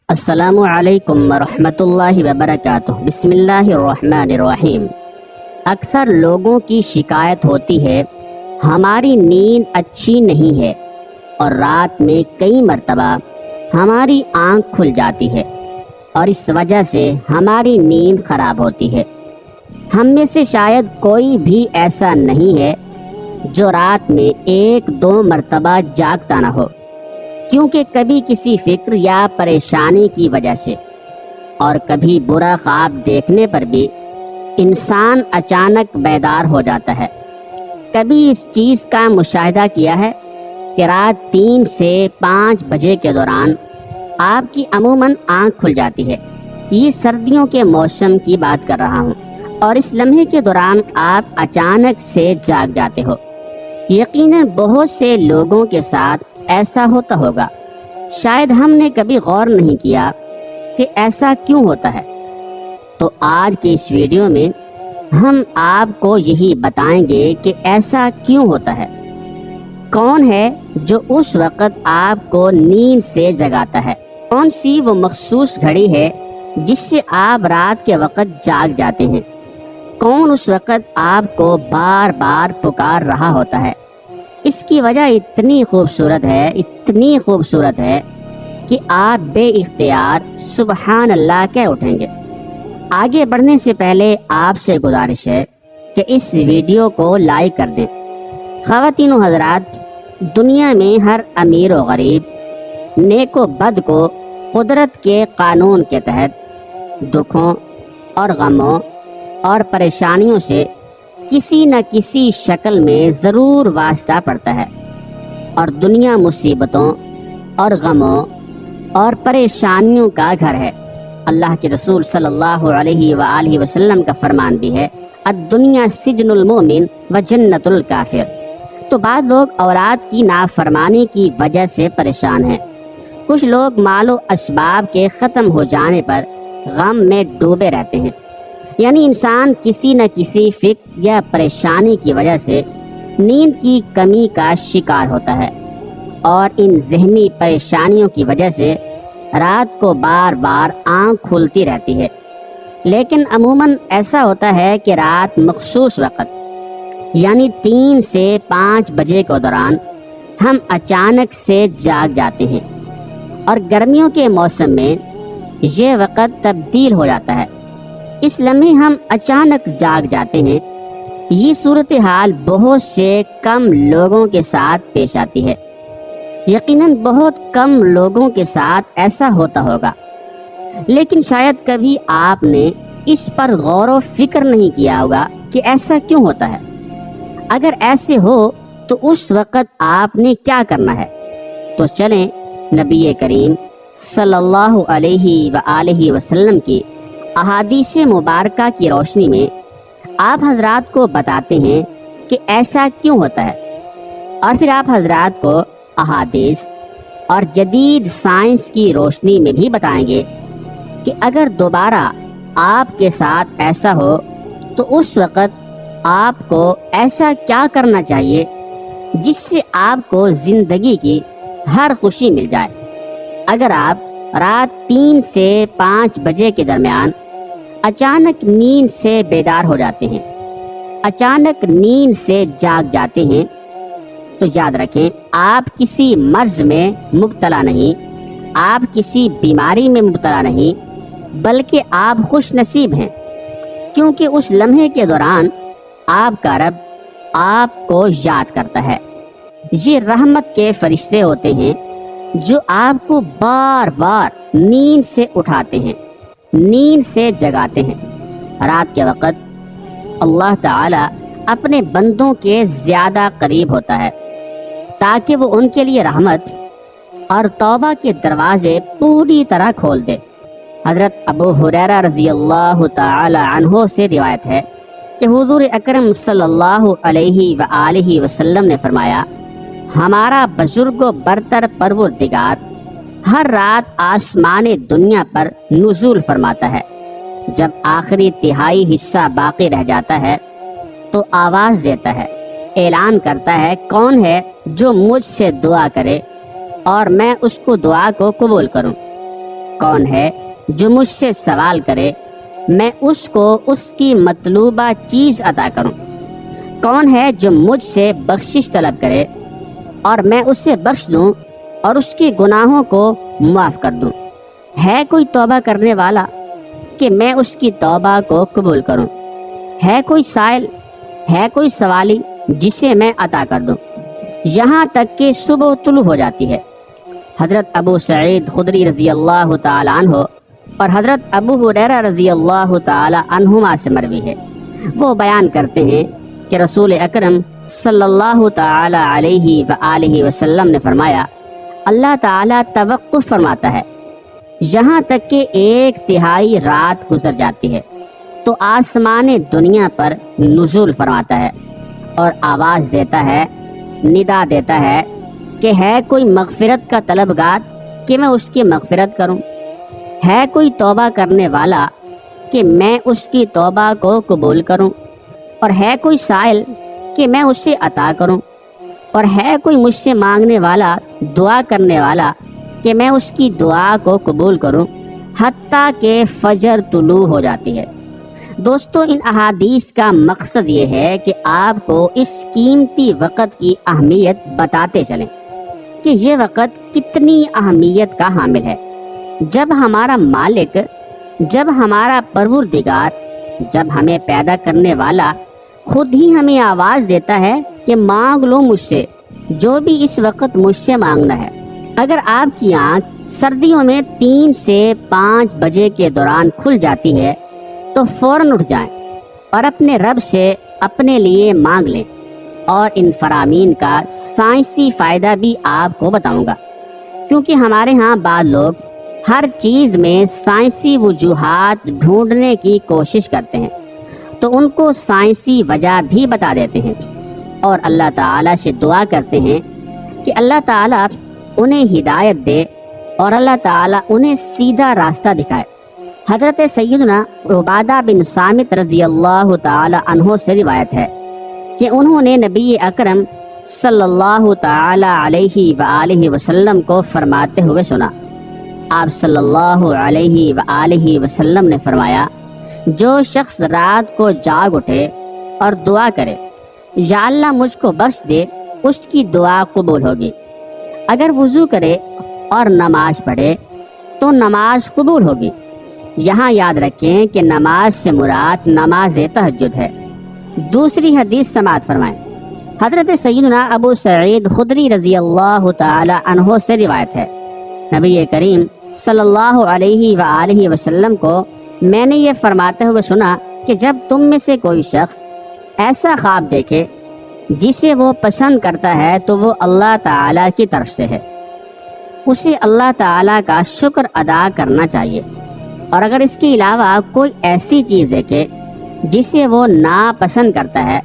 السلام علیکم ورحمۃ اللہ وبرکاتہ۔ بسم اللہ الرحمن الرحیم۔ اکثر لوگوں کی شکایت ہوتی ہے ہماری نیند اچھی نہیں ہے اور رات میں کئی مرتبہ ہماری آنکھ کھل جاتی ہے اور اس وجہ سے ہماری نیند خراب ہوتی ہے۔ ہم میں سے شاید کوئی بھی ایسا نہیں ہے جو رات میں 1-2 مرتبہ جاگتا نہ ہو، کیونکہ کبھی کسی فکر یا پریشانی کی وجہ سے اور کبھی برا خواب دیکھنے پر بھی انسان اچانک بیدار ہو جاتا ہے۔ کبھی اس چیز کا مشاہدہ کیا ہے کہ رات 3 سے 5 بجے کے دوران آپ کی عموماً آنکھ کھل جاتی ہے۔ یہ سردیوں کے موسم کی بات کر رہا ہوں، اور اس لمحے کے دوران آپ اچانک سے جاگ جاتے ہو۔ یقیناً بہت سے لوگوں کے ساتھ ایسا ہوتا ہوگا، شاید ہم نے کبھی غور نہیں کیا کہ ایسا کیوں ہوتا ہے۔ تو آج کی اس ویڈیو میں ہم آپ کو یہی بتائیں گے کہ ایسا کیوں ہوتا ہے، کون ہے جو اس وقت آپ کو نیند سے جگاتا ہے، کون سی وہ مخصوص گھڑی ہے جس سے آپ رات کے وقت جاگ جاتے ہیں، کون اس وقت آپ کو بار بار پکار رہا ہوتا ہے۔ اس کی وجہ اتنی خوبصورت ہے کہ آپ بے اختیار سبحان اللہ کہہ اٹھیں گے۔ آگے بڑھنے سے پہلے آپ سے گزارش ہے کہ اس ویڈیو کو لائک کر دیں۔ خواتین و حضرات، دنیا میں ہر امیر و غریب، نیک و بد کو قدرت کے قانون کے تحت دکھوں اور غموں اور پریشانیوں سے کسی نہ کسی شکل میں ضرور واسطہ پڑتا ہے، اور دنیا مصیبتوں اور غموں اور پریشانیوں کا گھر ہے۔ اللہ کے رسول صلی اللہ علیہ وآلہ وسلم کا فرمان بھی ہے، الدنیا سجن المومن و جنت الکافر۔ تو بعض لوگ اولاد کی نافرمانی کی وجہ سے پریشان ہیں، کچھ لوگ مال و اسباب کے ختم ہو جانے پر غم میں ڈوبے رہتے ہیں۔ یعنی انسان کسی نہ کسی فکر یا پریشانی کی وجہ سے نیند کی کمی کا شکار ہوتا ہے، اور ان ذہنی پریشانیوں کی وجہ سے رات کو بار بار آنکھ کھلتی رہتی ہے۔ لیکن عموماً ایسا ہوتا ہے کہ رات مخصوص وقت یعنی 3 سے 5 بجے کے دوران ہم اچانک سے جاگ جاتے ہیں، اور گرمیوں کے موسم میں یہ وقت تبدیل ہو جاتا ہے۔ اس لمحے ہم اچانک جاگ جاتے ہیں۔ یہ صورتحال بہت سے کم لوگوں کے ساتھ پیش آتی ہے۔ یقیناً بہت کم لوگوں کے ساتھ ایسا ہوتا ہوگا، لیکن شاید کبھی آپ نے اس پر غور و فکر نہیں کیا ہوگا کہ ایسا کیوں ہوتا ہے۔ اگر ایسے ہو تو اس وقت آپ نے کیا کرنا ہے؟ تو چلیں نبی کریم صلی اللہ علیہ وآلہ وسلم کی احادیث مبارکہ کی روشنی میں آپ حضرات کو بتاتے ہیں کہ ایسا کیوں ہوتا ہے، اور پھر آپ حضرات کو احادیث اور جدید سائنس کی روشنی میں بھی بتائیں گے کہ اگر دوبارہ آپ کے ساتھ ایسا ہو تو اس وقت آپ کو ایسا کیا کرنا چاہیے جس سے آپ کو زندگی کی ہر خوشی مل جائے۔ اگر آپ رات 3 سے 5 بجے کے درمیان اچانک نیند سے بیدار ہو جاتے ہیں، اچانک نیند سے جاگ جاتے ہیں، تو یاد رکھیں آپ کسی مرض میں مبتلا نہیں، آپ کسی بیماری میں مبتلا نہیں، بلکہ آپ خوش نصیب ہیں، کیونکہ اس لمحے کے دوران آپ کا رب آپ کو یاد کرتا ہے۔ یہ رحمت کے فرشتے ہوتے ہیں جو آپ کو بار بار نیند سے اٹھاتے ہیں، نیند سے جگاتے ہیں۔ رات کے وقت اللہ تعالی اپنے بندوں کے زیادہ قریب ہوتا ہے تاکہ وہ ان کے لیے رحمت اور توبہ کے دروازے پوری طرح کھول دے۔ حضرت ابو ہریرہ رضی اللہ تعالی عنہ سے روایت ہے کہ حضور اکرم صلی اللہ علیہ وآلہ وسلم نے فرمایا، ہمارا بزرگ و برتر پروردگار ہر رات آسمان دنیا پر نزول فرماتا ہے۔ جب آخری تہائی حصہ باقی رہ جاتا ہے تو آواز دیتا ہے، اعلان کرتا ہے، کون ہے جو مجھ سے دعا کرے اور میں اس کو دعا کو قبول کروں۔ کون ہے جو مجھ سے سوال کرے میں اس کو اس کی مطلوبہ چیز عطا کروں؟ کون ہے جو مجھ سے بخشش طلب کرے اور میں اسے بخش دوں اور اس کے گناہوں کو معاف کر دوں؟ ہے کوئی توبہ کرنے والا کہ میں اس کی توبہ کو قبول کروں؟ ہے کوئی سائل، ہے کوئی سوالی جسے میں عطا کر دوں؟ یہاں تک کہ صبح طلوع ہو جاتی ہے۔ حضرت ابو سعید خدری رضی اللہ تعالی عنہ اور حضرت ابو ہریرہ رضی اللہ تعالی عنہما سے مروی ہے، وہ بیان کرتے ہیں کہ رسول اکرم صلی اللہ تعالی علیہ وآلہ وسلم نے فرمایا، اللہ تعالی توقف فرماتا ہے یہاں تک کہ 1/3 رات گزر جاتی ہے تو آسمان دنیا پر نزول فرماتا ہے اور آواز دیتا ہے، ندا دیتا ہے کہ ہے کوئی مغفرت کا طلبگار کہ میں اس کی مغفرت کروں؟ ہے کوئی توبہ کرنے والا کہ میں اس کی توبہ کو قبول کروں؟ اور ہے کوئی سائل کہ میں اسے عطا کروں؟ اور ہے کوئی مجھ سے مانگنے والا، دعا کرنے والا کہ میں اس کی دعا کو قبول کروں حتیٰ کہ فجر طلوع ہو جاتی ہے۔ دوستو، ان احادیث کا مقصد یہ ہے کہ آپ کو اس قیمتی وقت کی اہمیت بتاتے چلیں کہ یہ وقت کتنی اہمیت کا حامل ہے۔ جب ہمارا مالک، جب ہمارا پروردگار، جب ہمیں پیدا کرنے والا خود ہی ہمیں آواز دیتا ہے کہ مانگ لو مجھ سے جو بھی اس وقت مجھ سے مانگنا ہے۔ اگر آپ کی آنکھ سردیوں میں 3 سے 5 بجے کے دوران کھل جاتی ہے تو فوراً اٹھ جائیں اور اپنے رب سے اپنے لیے مانگ لیں، اور ان فرامین کا سائنسی فائدہ بھی آپ کو بتاؤں گا، کیونکہ ہمارے ہاں بعض لوگ ہر چیز میں سائنسی وجوہات ڈھونڈنے کی کوشش کرتے ہیں تو ان کو سائنسی وجہ بھی بتا دیتے ہیں اور اللہ تعالیٰ سے دعا کرتے ہیں کہ اللہ تعالیٰ انہیں ہدایت دے اور اللہ تعالیٰ انہیں سیدھا راستہ دکھائے۔ حضرت سیدنا عبادہ بن صامت رضی اللہ تعالی عنہ سے روایت ہے کہ انہوں نے نبی اکرم صلی اللہ تعالی علیہ وآلہ وسلم کو فرماتے ہوئے سنا۔ آپ صلی اللہ علیہ وآلہ وسلم نے فرمایا، جو شخص رات کو جاگ اٹھے اور دعا کرے یا اللہ مجھ کو بخش دے، اس کی دعا قبول ہوگی۔ اگر وضو کرے اور نماز پڑھے تو نماز قبول ہوگی۔ یہاں یاد رکھیں کہ نماز سے مراد نماز تہجد ہے۔ دوسری حدیث سماعت فرمائیں۔ حضرت سیدنا ابو سعید خدری رضی اللہ تعالی عنہ سے روایت ہے، نبی کریم صلی اللہ علیہ وآلہ وسلم کو میں نے یہ فرماتے ہوئے سنا کہ جب تم میں سے کوئی شخص ایسا خواب دیکھے جسے وہ پسند کرتا ہے تو وہ اللہ تعالیٰ کی طرف سے ہے، اسے اللہ تعالیٰ کا شکر ادا کرنا چاہیے، اور اگر اس کے علاوہ کوئی ایسی چیز دیکھے جسے وہ ناپسند کرتا ہے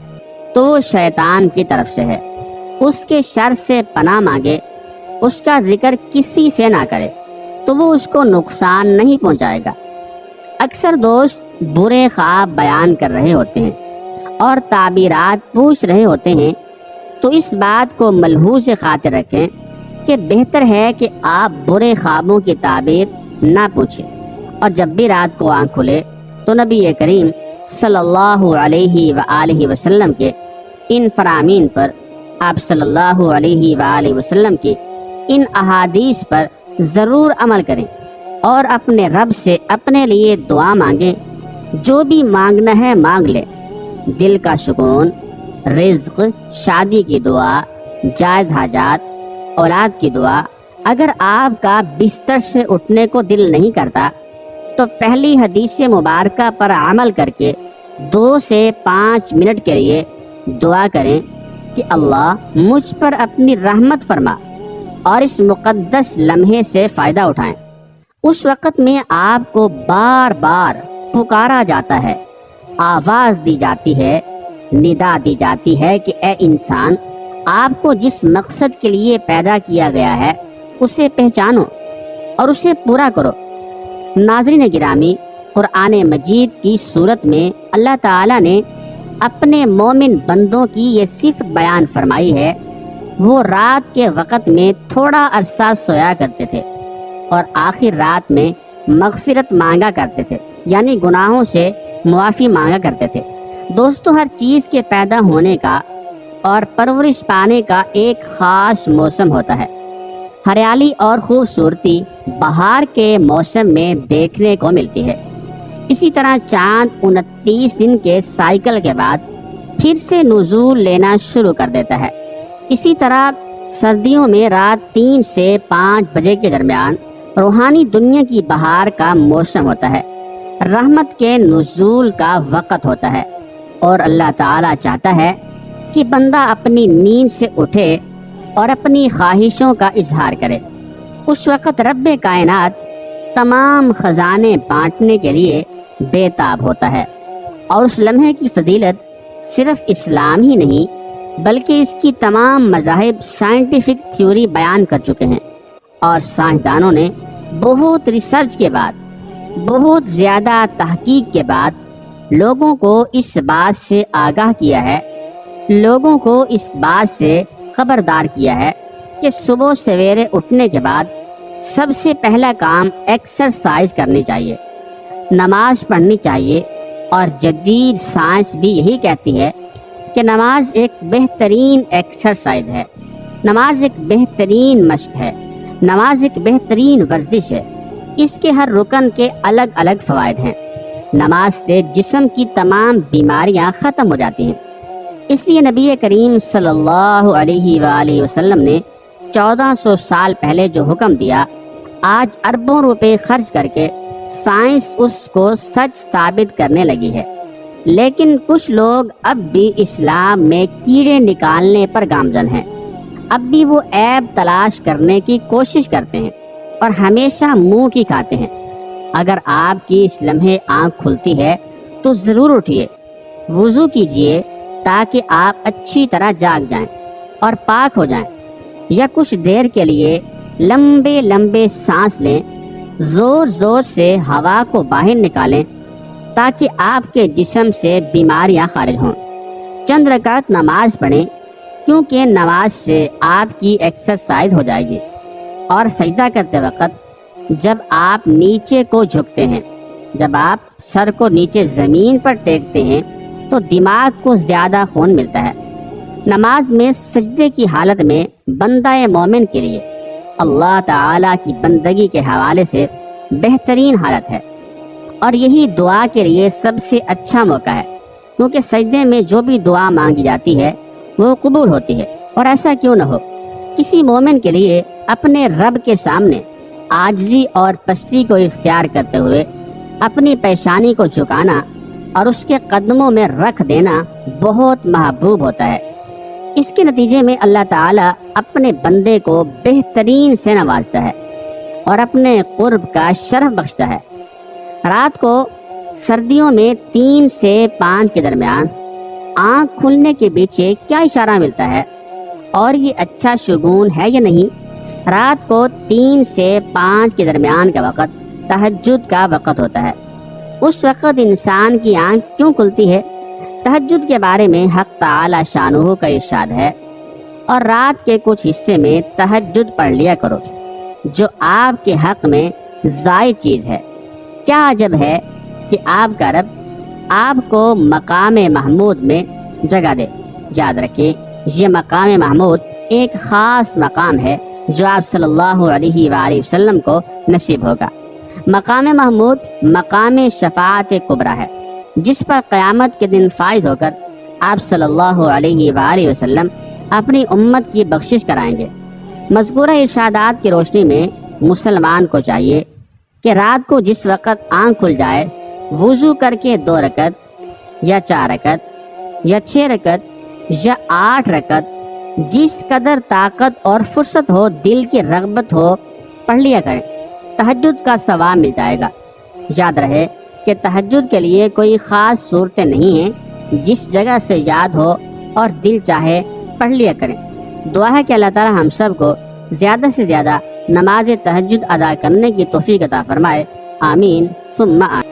تو وہ شیطان کی طرف سے ہے، اس کے شر سے پناہ مانگے، اس کا ذکر کسی سے نہ کرے تو وہ اس کو نقصان نہیں پہنچائے گا۔ اکثر دوست برے خواب بیان کر رہے ہوتے ہیں اور تعبیرات پوچھ رہے ہوتے ہیں، تو اس بات کو ملحوظ خاطر رکھیں کہ بہتر ہے کہ آپ برے خوابوں کی تعبیر نہ پوچھیں، اور جب بھی رات کو آنکھ کھلے تو نبی کریم صلی اللہ علیہ وآلہ وسلم کے ان فرامین پر، آپ صلی اللہ علیہ وآلہ وسلم کی ان احادیث پر ضرور عمل کریں اور اپنے رب سے اپنے لیے دعا مانگیں۔ جو بھی مانگنا ہے مانگ لے، دل کا سکون، رزق، شادی کی دعا، جائز حاجات، اولاد کی دعا۔ اگر آپ کا بستر سے اٹھنے کو دل نہیں کرتا تو پہلی حدیث مبارکہ پر عمل کر کے 2 سے 5 منٹ کے لیے دعا کریں کہ اللہ مجھ پر اپنی رحمت فرما، اور اس مقدس لمحے سے فائدہ اٹھائیں۔ اس وقت میں آپ کو بار بار پکارا جاتا ہے، آواز دی جاتی ہے، ندا دی جاتی ہے کہ اے انسان، آپ کو جس مقصد کے لیے پیدا کیا گیا ہے اسے پہچانو اور اسے پورا کرو۔ ناظرین گرامی، قرآن مجید کی صورت میں اللہ تعالیٰ نے اپنے مومن بندوں کی یہ صفت بیان فرمائی ہے، وہ رات کے وقت میں تھوڑا عرصہ سویا کرتے تھے اور آخر رات میں مغفرت مانگا کرتے تھے، یعنی گناہوں سے معافی مانگا کرتے تھے۔ دوستو، ہر چیز کے پیدا ہونے کا اور پرورش پانے کا ایک خاص موسم ہوتا ہے۔ ہریالی اور خوبصورتی بہار کے موسم میں دیکھنے کو ملتی ہے۔ اسی طرح چاند 29 دن کے سائیکل کے بعد پھر سے نزول لینا شروع کر دیتا ہے۔ اسی طرح سردیوں میں رات 3 سے 5 بجے کے درمیان روحانی دنیا کی بہار کا موسم ہوتا ہے، رحمت کے نزول کا وقت ہوتا ہے، اور اللہ تعالیٰ چاہتا ہے کہ بندہ اپنی نیند سے اٹھے اور اپنی خواہشوں کا اظہار کرے۔ اس وقت رب کائنات تمام خزانے بانٹنے کے لیے بے تاب ہوتا ہے، اور اس لمحے کی فضیلت صرف اسلام ہی نہیں بلکہ اس کی تمام مذاہب سائنٹیفک تھیوری بیان کر چکے ہیں، اور سائنسدانوں نے بہت ریسرچ کے بعد، بہت زیادہ تحقیق کے بعد لوگوں کو اس بات سے آگاہ کیا ہے، لوگوں کو اس بات سے خبردار کیا ہے کہ صبح سویرے اٹھنے کے بعد سب سے پہلا کام ایکسرسائز کرنی چاہیے، نماز پڑھنی چاہیے، اور جدید سائنس بھی یہی کہتی ہے کہ نماز ایک بہترین ایکسرسائز ہے، نماز ایک بہترین مشق ہے، نماز ایک بہترین ورزش ہے۔ اس کے ہر رکن کے الگ الگ فوائد ہیں۔ نماز سے جسم کی تمام بیماریاں ختم ہو جاتی ہیں۔ اس لیے نبی کریم صلی اللہ علیہ وآلہ وسلم نے 1400 سال پہلے جو حکم دیا، آج اربوں روپے خرچ کر کے سائنس اس کو سچ ثابت کرنے لگی ہے، لیکن کچھ لوگ اب بھی اسلام میں کیڑے نکالنے پر گامزن ہیں۔ اب بھی وہ عیب تلاش کرنے کی کوشش کرتے ہیں اور ہمیشہ منہ کی کھاتے ہیں۔ اگر آپ کی اس لمحے آنکھ کھلتی ہے تو ضرور اٹھیے، وضو کیجئے تاکہ آپ اچھی طرح جاگ جائیں اور پاک ہو جائیں، یا کچھ دیر کے لیے لمبے لمبے سانس لیں، زور زور سے ہوا کو باہر نکالیں تاکہ آپ کے جسم سے بیماریاں خارج ہوں۔ چند رکعت نماز پڑھیں، کیونکہ نماز سے آپ کی ایکسرسائز ہو جائے گی۔ اور سجدہ کرتے وقت جب آپ نیچے کو جھکتے ہیں، جب آپ سر کو نیچے زمین پر ٹیکتے ہیں تو دماغ کو زیادہ خون ملتا ہے۔ نماز میں سجدے کی حالت میں بندہ مومن کے لیے اللہ تعالیٰ کی بندگی کے حوالے سے بہترین حالت ہے، اور یہی دعا کے لیے سب سے اچھا موقع ہے، کیونکہ سجدے میں جو بھی دعا مانگی جاتی ہے وہ قبول ہوتی ہے۔ اور ایسا کیوں نہ ہو، کسی مومن کے لیے اپنے رب کے سامنے عاجزی اور پستی کو اختیار کرتے ہوئے اپنی پیشانی کو جھکانا اور اس کے قدموں میں رکھ دینا بہت محبوب ہوتا ہے۔ اس کے نتیجے میں اللہ تعالیٰ اپنے بندے کو بہترین سے نوازتا ہے اور اپنے قرب کا شرف بخشتا ہے۔ رات کو سردیوں میں 3 سے 5 کے درمیان آنکھ کھلنے کے پیچھے کیا اشارہ ملتا ہے، اور یہ اچھا شگون ہے یا نہیں؟ رات کو 3 سے 5 کے درمیان کا وقت تہجد کا وقت ہوتا ہے۔ اس وقت انسان کی آنکھ کیوں کھلتی ہے؟ تہجد کے بارے میں حق تعالی شانہ کا ارشاد ہے، اور رات کے کچھ حصے میں تہجد پڑھ لیا کرو، جو آپ کے حق میں زائد چیز ہے۔ کیا عجب ہے کہ آپ کا رب آپ کو مقام محمود میں جگہ دے۔ یاد رکھیں، یہ مقام محمود ایک خاص مقام ہے جو آپ صلی اللہ علیہ وآلہ وسلم کو نصیب ہوگا۔ مقام محمود مقام شفاعت کبریٰ ہے، جس پر قیامت کے دن فائز ہو کر آپ صلی اللہ علیہ وآلہ وسلم اپنی امت کی بخشش کرائیں گے۔ مذکورہ ارشادات کی روشنی میں مسلمان کو چاہیے کہ رات کو جس وقت آنکھ کھل جائے، وضو کر کے 2 رکعت یا 4 رکعت یا 6 رکعت یا 8 رکعت، جس قدر طاقت اور فرصت ہو، دل کی رغبت ہو، پڑھ لیا کریں۔ تہجد کا ثواب مل جائے گا۔ یاد رہے کہ تہجد کے لیے کوئی خاص صورتیں نہیں ہیں، جس جگہ سے یاد ہو اور دل چاہے پڑھ لیا کریں۔ دعا ہے کہ اللہ تعالی ہم سب کو زیادہ سے زیادہ نماز تہجد ادا کرنے کی توفیق عطا فرمائے۔ آمین ثم آمین۔